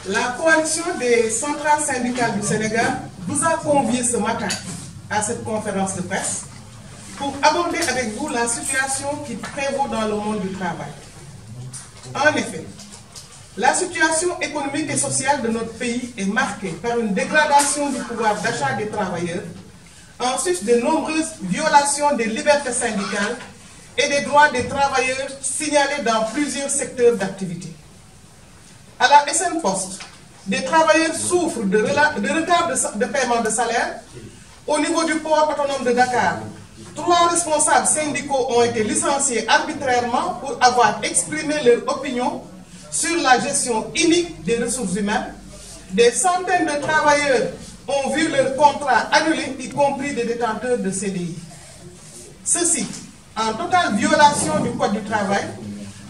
La coalition des centrales syndicales du Sénégal vous a convié ce matin à cette conférence de presse pour aborder avec vous la situation qui prévaut dans le monde du travail. En effet, la situation économique et sociale de notre pays est marquée par une dégradation du pouvoir d'achat des travailleurs, en sus de nombreuses violations des libertés syndicales et des droits des travailleurs signalés dans plusieurs secteurs d'activité. À la SN Post, des travailleurs souffrent de retard de paiement de salaire. Au niveau du port autonome de Dakar, 3 responsables syndicaux ont été licenciés arbitrairement pour avoir exprimé leur opinion sur la gestion inique des ressources humaines. Des centaines de travailleurs ont vu leur contrat annulé, y compris des détenteurs de CDI. Ceci en totale violation du Code du travail,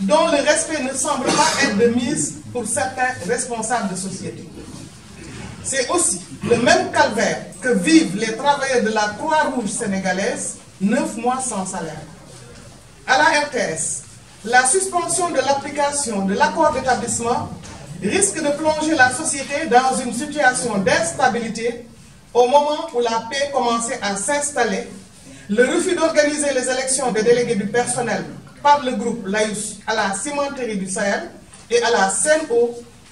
dont le respect ne semble pas être de mise pour certains responsables de société. C'est aussi le même calvaire que vivent les travailleurs de la Croix-Rouge sénégalaise, 9 mois sans salaire. À la RTS, la suspension de l'application de l'accord d'établissement risque de plonger la société dans une situation d'instabilité au moment où la paix commençait à s'installer. Le refus d'organiser les élections des délégués du personnel par le groupe Laïus à la cimenterie du Sahel et à la CNO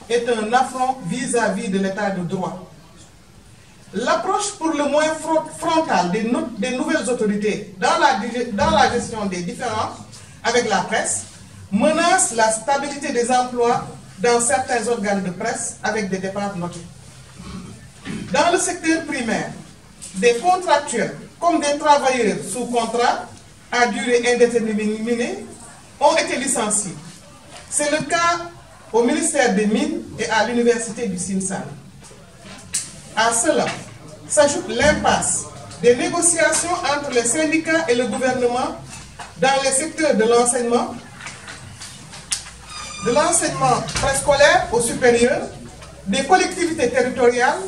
est un affront vis-à-vis de l'état de droit. L'approche pour le moins frontale des nouvelles autorités dans la gestion des différends avec la presse menace la stabilité des emplois dans certains organes de presse avec des départs notés. Dans le secteur primaire, des contractuels comme des travailleurs sous contrat à durée indéterminée ont été licenciés. C'est le cas au ministère des Mines et à l'université du Sine-Saloum. À cela s'ajoute l'impasse des négociations entre les syndicats et le gouvernement dans les secteurs de l'enseignement préscolaire au supérieur, des collectivités territoriales,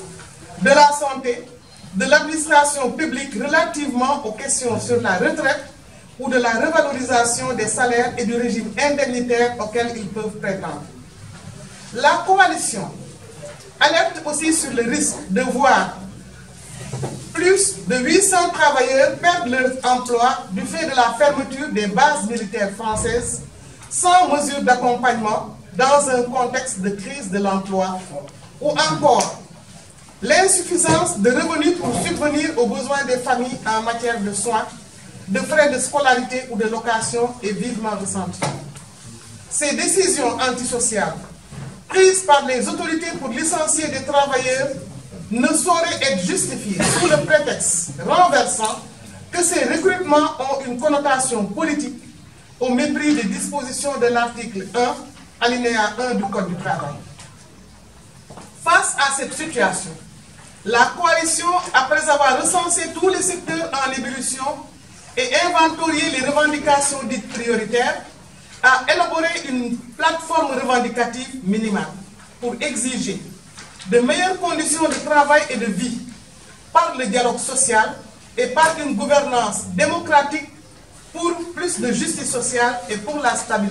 de la santé, de l'administration publique relativement aux questions sur la retraite ou de la revalorisation des salaires et du régime indemnitaire auquel ils peuvent prétendre. La coalition alerte aussi sur le risque de voir plus de 800 travailleurs perdre leur emploi du fait de la fermeture des bases militaires françaises sans mesure d'accompagnement dans un contexte de crise de l'emploi, ou encore l'insuffisance de revenus pour subvenir aux besoins des familles en matière de soins, de frais de scolarité ou de location est vivement ressentie. Ces décisions antisociales prises par les autorités pour licencier des travailleurs ne sauraient être justifiées sous le prétexte renversant que ces recrutements ont une connotation politique au mépris des dispositions de l'article 1, alinéa 1 du Code du travail. Face à cette situation, la coalition, après avoir recensé tous les secteurs en ébullition et inventorié les revendications dites prioritaires, a élaboré une plateforme revendicative minimale pour exiger de meilleures conditions de travail et de vie par le dialogue social et par une gouvernance démocratique pour plus de justice sociale et pour la stabilité.